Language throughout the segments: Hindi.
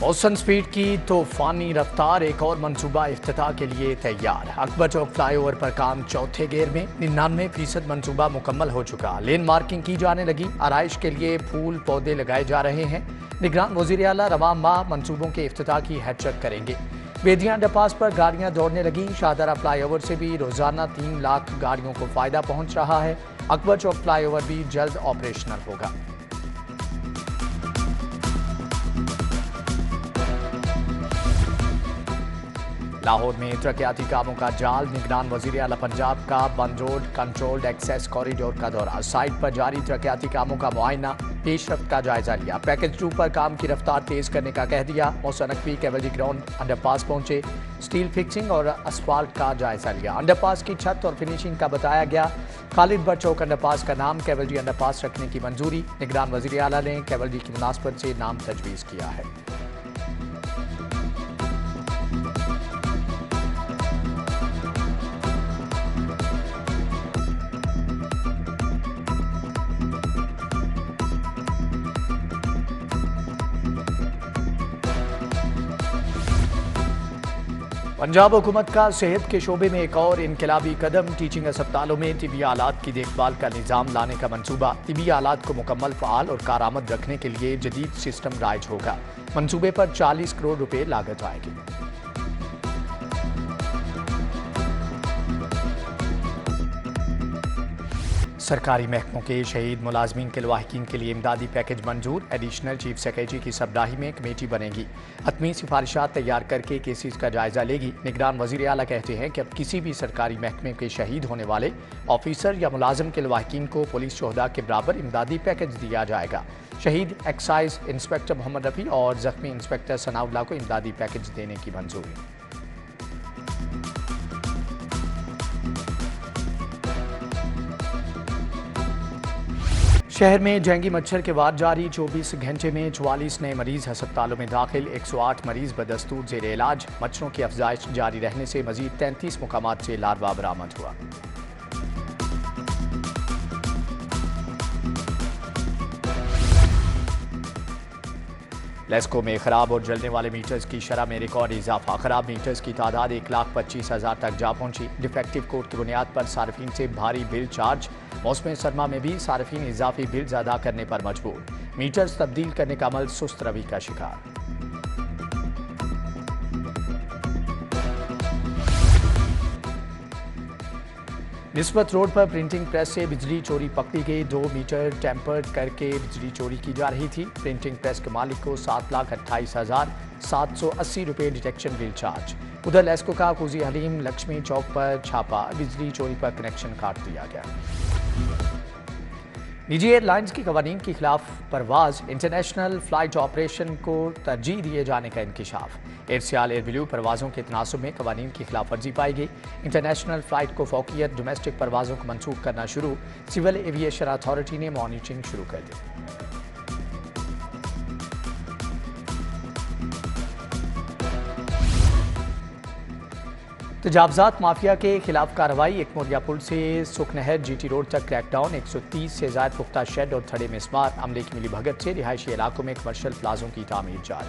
मौसम स्पीड की तूफानी रफ्तार, एक और मंसूबा इफ्तिताह के लिए तैयार। अकबर चौक फ्लाईओवर पर काम चौथे गेर में, 99% मंसूबा मुकम्मल हो चुका। लेन मार्किंग की जाने लगी। आराइश के लिए फूल पौधे लगाए जा रहे हैं। निगरान वज़ीर आला रवां माह मंसूबों के इफ्तिताह की हैचक करेंगे। बेदिया अंडरपास पर गाड़ियां दौड़ने लगी। शाहदरा फ्लाईओवर से भी रोजाना 3 लाख गाड़ियों को फायदा पहुंच रहा है। अकबर चौक फ्लाईओवर भी जल्द ऑपरेशनल होगा। लाहौर में तरक्याती कामों का जाल। निगरान वज़ीर आला पंजाब का बंद रोड कंट्रोल्ड एक्सेस कॉरिडोर का दौरा। साइट पर जारी तरक्याती कामों का मुआयना, पेशरफ्त का जायजा लिया। पैकेज 2 पर काम की रफ्तार तेज करने का कह दिया। मौसा नकवी कैवलरी ग्राउंड अंडरपास पहुंचे। स्टील फिक्सिंग और असफाल्ट का जायजा लिया। अंडरपास की छत और फिनिशिंग का बताया गया। खालिद बट चौक अंडरपास का नाम कैवलरी अंडरपास रखने की मंजूरी। निगरान वज़ीर आला ने कैवलरी की मुनासबत से नाम तजवीज़ किया है। पंजाब हुकूमत का सेहत के शोबे में एक और इनकलाबी कदम। टीचिंग अस्पतालों में तिबी आलात की देखभाल का निज़ाम लाने का मंसूबा। तिबी आलात को मुकम्मल फ़ाल और कारआमद रखने के लिए जदीद सिस्टम राइज होगा। मंसूबे पर 40 करोड़ रुपए लागत आएगी। सरकारी महकमों के शहीद मुलाजमीन के लवाहिकीन के लिए इमदादी पैकेज मंजूर। एडिशनल चीफ सेक्रेटरी की सरबराही में कमेटी बनेगी। हतमी सिफारिशात तैयार करके केसेस का जायजा लेगी। निगरान वज़ीर आला कहते हैं कि अब किसी भी सरकारी महकमे के शहीद होने वाले ऑफिसर या मुलाजम के लवाहिकीन को पुलिस शोहदा के बराबर इमदादी पैकेज दिया जाएगा। शहीद एक्साइज इंस्पेक्टर मोहम्मद रफ़ी और जख्मी इंस्पेक्टर सनाउल्लाह को इमदादी पैकेज देने की मंजूरी। शहर में डेंगू मच्छर के वार जारी। 24 घंटे में 44 नए मरीज अस्पतालों में दाखिल। 108 मरीज बदस्तूर जेर इलाज। मच्छरों की अफजाइश जारी रहने से मजीद 33 मुकामात से लार्वा बरामद हुआ। लेस्को में खराब और जलने वाले मीटर्स की शरह में रिकॉर्ड इजाफा। खराब मीटर्स की तादाद 1,25,000 तक जा पहुंची। डिफेक्टिव कोड की बुनियाद पर सार्फिन से भारी बिल चार्ज। मौसम सरमा में भी सार्फिन इजाफी बिल अदा करने पर मजबूर। मीटर्स तब्दील करने का अमल सुस्त रवि का शिकार। निस्बत रोड पर प्रिंटिंग प्रेस से बिजली चोरी पकड़ी गई। 2 मीटर टेम्पर्ड करके बिजली चोरी की जा रही थी। प्रिंटिंग प्रेस के मालिक को 7,28,780 रुपये डिटेक्शन बिल चार्ज। उधर लेस्को का कूजी हलीम लक्ष्मी चौक पर छापा। बिजली चोरी पर कनेक्शन काट दिया गया। निजी एयरलाइंस की कवानीन के खिलाफ परवाज। इंटरनेशनल फ्लाइट ऑपरेशन को तरजीह दिए जाने का इंकिशाफ। एयरसियाल एयरब्लू परवाजों के तनासुब में कवानीन की खिलाफ वर्जी पाई गई। इंटरनेशनल फ्लाइट को फौकियत। डोमेस्टिक परवाजों को मनसूख करना शुरू। सिविल एविएशन अथॉरिटी ने मॉनिटरिंग शुरू कर दी। तजावजात माफिया के खिलाफ कार्रवाई। एक मोरिया पुल से सुखनहर जीटी रोड तक क्रैकडाउन। 130 से ज्यादा पुख्ता शेड और थड़े मिसमार। अमले की मिली भगत से रिहायशी इलाकों में कमर्शियल प्लाजों की तामीर जारी।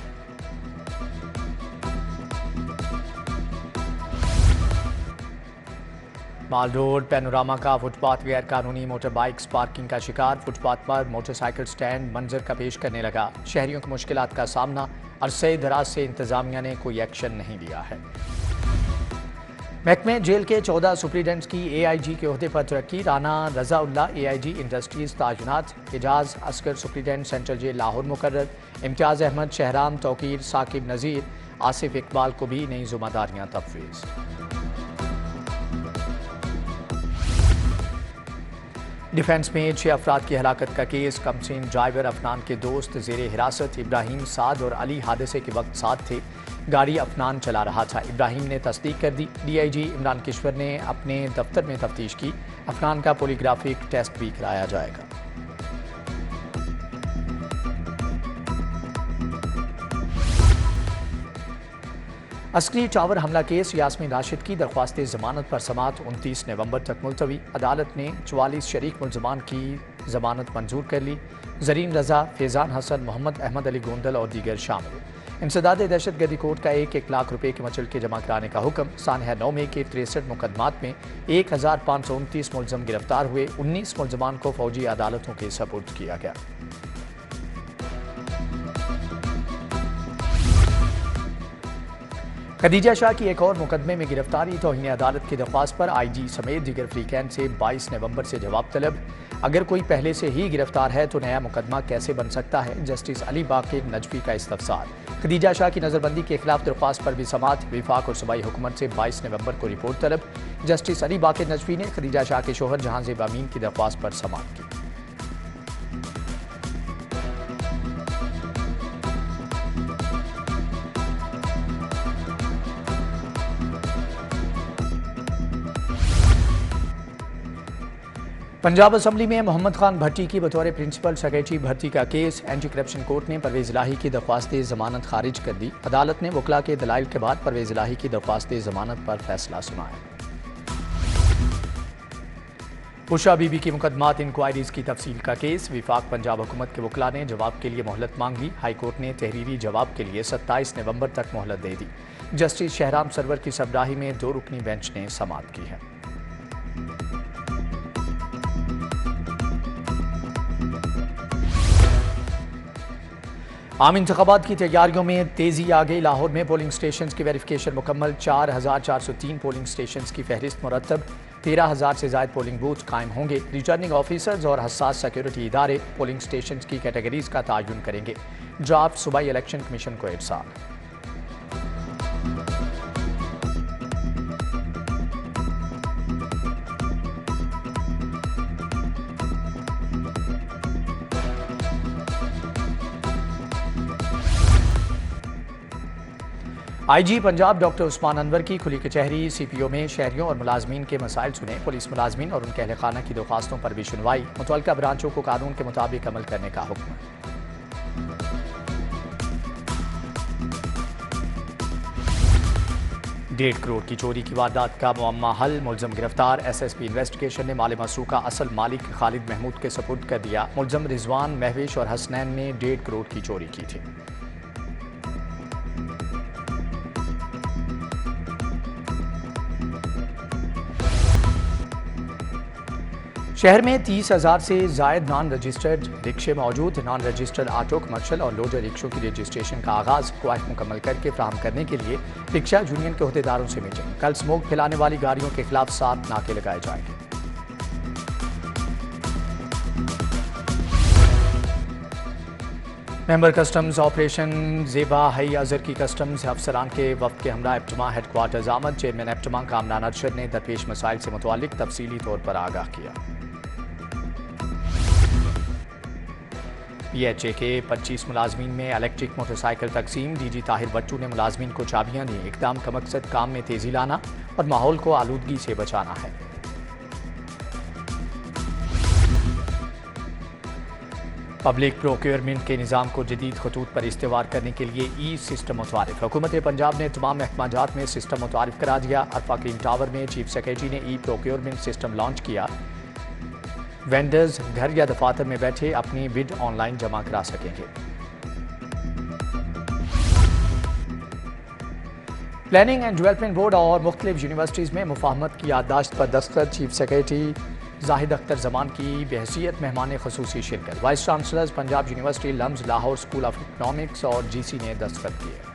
माल रोड पैनोरामा का फुटपाथ गैर कानूनी मोटर बाइक्स पार्किंग का शिकार। फुटपाथ पर मोटरसाइकिल स्टैंड मंजर का पेश करने लगा। शहरियों को मुश्किलात का सामना। अरसे दराज से इंतजामिया ने कोई एक्शन नहीं लिया है। महकमे जेल के 14 सुप्रीडेंट्स की AIG के ओहदे पर तरक्की। राना रजाउल्ला AIG इंडस्ट्रीज ताजुनात। Ejaz Asghar superintendent central jail Lahore मुकर्रर। इम्तियाज अहमद, शहराम तौकीर, साकिब नज़ीर, आसिफ इकबाल को भी नई जिम्मेदारियां तफवीज़। डिफेंस में 6 अफराद की हलाकत का केस। कमसिन ड्राइवर अफनान के दोस्त जेर हिरासत। इब्राहिम, साद और अली हादसे के वक्त साथ थे। गाड़ी अफनान चला रहा था। इब्राहिम ने तस्दीक कर दी। DIG इमरान किश्वर ने अपने दफ्तर में तफ्तीश की। अफनान का पोलीग्राफिक टेस्ट भी कराया जाएगा। अस्करी टावर हमला केस। यास्मीन राशिद की दरख्वास्त जमानत पर समात 29 नवंबर तक मुलतवी। अदालत ने 44 शरीक मुलजमान की जमानत मंजूर कर ली। जरीन रजा, फैजान हसन, मोहम्मद अहमद अली गोंदल और दीगर शामिल। इंसदाद दहशतगर्दी कोर्ट का 1 लाख रुपए के मचल के जमा कराने का हुक्म। सानहा 9 में के 63 मुकदमात में 1529 मुलजम गिरफ्तार हुए। 19 मुलजमान को फौजी अदालतों के सपुर्द किया गया। खदीजा शाह की एक और मुकदमे में गिरफ्तारी। तौहीन अदालत की दरख्वास्त पर IG समेत दीगर फ्रीकैन से 22 नवंबर से जवाब तलब। अगर कोई पहले से ही गिरफ्तार है तो नया मुकदमा कैसे बन सकता है? जस्टिस अली बाकिर नजफी का इस्तफसार। खदीजा शाह की नजरबंदी के खिलाफ दरख्वास्त पर भी समाअत। विफाक और सूबाई हुकूमत से 22 नवंबर को रिपोर्ट तलब। जस्टिस अली बाकिर नजफी ने खदीजा शाह के शोहर जहांजेब अमीन की दरख्वास्त पर समाअत की। पंजाब असम्बली में मोहम्मद खान भट्टी की बतौर प्रिंसिपल सेक्रेटरी भर्ती का केस। एंटी करप्शन कोर्ट ने परवेज इलाही की दरख्वास्त जमानत खारिज कर दी। अदालत ने वकला के दलाइल के बाद परवेज इलाही की दरख्वास्त जमानत पर फैसला सुनाया। उषा बीबी की मुकदमात इंक्वायरीज की तफसील का केस। विफाक पंजाब हुकूमत के वकला ने जवाब के लिए मोहलत मांग ली। हाईकोर्ट ने तहरीरी जवाब के लिए 27 नवंबर तक मोहलत दे दी। जस्टिस शहराम सरवर की सरबराही में 2 रुकनी बेंच ने समाअत की है। आम इंतखाबात की तैयारियों में तेजी आ गई। लाहौर में पोलिंग स्टेशन की वेरिफिकेशन मुकम्मल। 4403 पोलिंग स्टेशन की फहरिस्त मुरतब। 13,000 से ज्यादा पोलिंग बूथ कायम होंगे। रिटर्निंग ऑफिसर्स और हसास सिक्योरिटी इदारे पोलिंग स्टेशन की कैटेगरीज का तयन करेंगे। ड्राफ्ट सूबाई इलेक्शन कमीशन को इरसाल। IG पंजाब डॉक्टर उस्मान अनवर की खुली कचहरी। CPO में शहरियों और मुलाजमीन के मसाइल सुने। पुलिस मुलाजमीन और उनके अहल खाना की दरख्वास्तों पर भी सुनवाई। मुतल्लिका ब्रांचों को कानून के मुताबिक अमल करने का हुक्म। 1.5 करोड़ की चोरी की वारदात का मुअम्मा हल। मुलजम गिरफ्तार। SSP इन्वेस्टिगेशन ने माल मसरूका असल मालिक खालिद महमूद के सपुर्द कर दिया। मुलजम रिजवान, महविश और हसनैन ने 1.5 करोड़ की चोरी की थी। शहर में 30,000 से जायद नॉन रजिस्टर्ड रिक्शे मौजूद। नॉन रजिस्टर्ड ऑटो, कमर्शियल और लोडर रिक्शों की रजिस्ट्रेशन का आगाज। क्वाइट मुकम्मल करके फ्राहम करने के लिए रिक्शा यूनियन के अहदेदारों से मीटिंग। कल स्मोक फैलाने वाली गाड़ियों के खिलाफ 7 नाके लगाए जाएंगे। मेंबर कस्टम्स ऑपरेशन ज़ेबा हई अजहर की कस्टम्स अफसरान के वफ्द के हमरा एप्टमा हेडक्वार्टर्स आमद। चेयरमैन एप्टमा कामरान अरशद ने दरपेश मसाइल से मुतल्लिक तफसीली तौर पर आगाह किया। PHA के 25 मुलाजमीन में इलेक्ट्रिक मोटरसाइकिल तकसीम। DG ताहिर बट्टू ने मुलाजमीन को चाबियां दी। इकदाम का मकसद काम में तेजी लाना और माहौल को आलूदगी से बचाना है। पब्लिक प्रोक्योरमेंट के निज़ाम को जदीद खतूत पर इस्तेवार करने के लिए सिस्टम मुतारिफ। हुकूमत पंजाब ने तमाम महकमाजात में सिस्टम मुतारिफ करा दिया। अरफा क्रीम टावर में चीफ सेक्रेटरी ने प्रोक्योरमेंट सिस्टम लॉन्च किया। वेंडर्स घर या दफातर में बैठे अपनी बिड ऑनलाइन जमा करा सकेंगे। प्लानिंग एंड डेवलपमेंट बोर्ड और मुख्तलिफ यूनिवर्सिटीज़ में मुफाहमत की याददाश्त पर दस्तखत। चीफ सेक्रेटरी जाहिद अख्तर जमान की बहसीत मेहमान खसूसी शिरकत। Vice chancellors Punjab university, LUMS, Lahore school of economics और GC ने दस्तखत किए।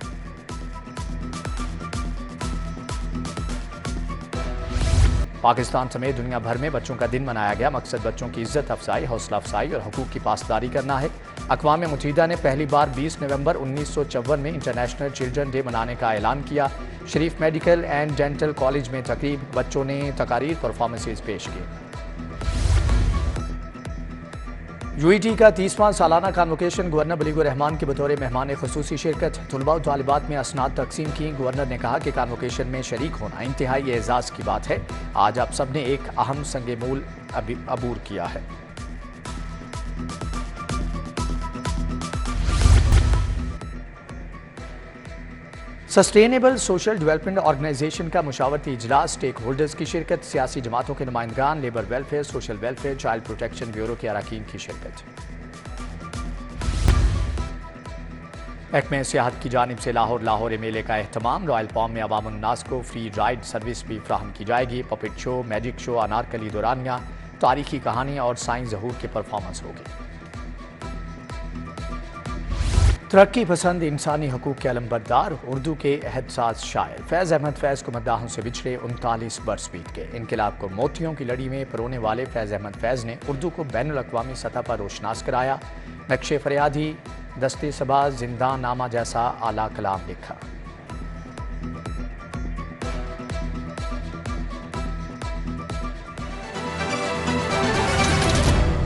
पाकिस्तान समेत दुनिया भर में बच्चों का दिन मनाया गया। मकसद बच्चों की इज्जत अफजाई, हौसला अफजाई और हुकूक की पासदारी करना है। अक़वाम मुत्तहिदा ने पहली बार 20 नवंबर 1954 में इंटरनेशनल चिल्ड्रन डे मनाने का ऐलान किया। शरीफ मेडिकल एंड डेंटल कॉलेज में तकरीब। बच्चों ने तकारीर परफॉर्मेंसेज पेश किए। UET का 30वां सालाना कॉन्वोकेशन। गवर्नर बलीगुर रहमान की बतौर मेहमान खसूसी शिरकत। तुलबा और तालिबात में असनाद तकसीम की। गवर्नर ने कहा कि कॉन्वोकेशन में शरीक होना इंतहाई एजाज़ की बात है। आज आप सब ने एक अहम संगे मूल अबूर किया है। सस्टेनेबल सोशल डेवलपमेंट ऑर्गेनाइजेशन का मुशावरती इजलास। स्टेक होल्डर्स की शिरकत। सियासी जमातों के नुमाइंदगान, labour welfare, social welfare, child protection bureau के अरकान की शिरकत। महकमे सियाहत की जानिब से लाहौर मेले का एहतमाम। रॉयल पॉम में अवाम उन्नास को फ्री राइड सर्विस भी फ्राहम की जाएगी। Puppet show, magic show, Anarkali दुरानिया, तारीखी कहानी और साइंस ज़हूर की परफॉर्मेंस होगी। तरक्की पसंद इंसानी हकूक़ के अलमबरदार उर्दू के एहसास शायर फैज़ अहमद फैज़ को मद्दाहों से बिछड़े 39 बरस बीत गए। इनकलाब को मोतियों की लड़ी में परोने वाले फैज़ अहमद फैज़ ने उर्दू को बैनुल अक़वामी सतह पर रोशनास कराया। नक्शे फरियादी, दस्ते सबा, जिंदा नामा जैसा आला कलाम लिखा।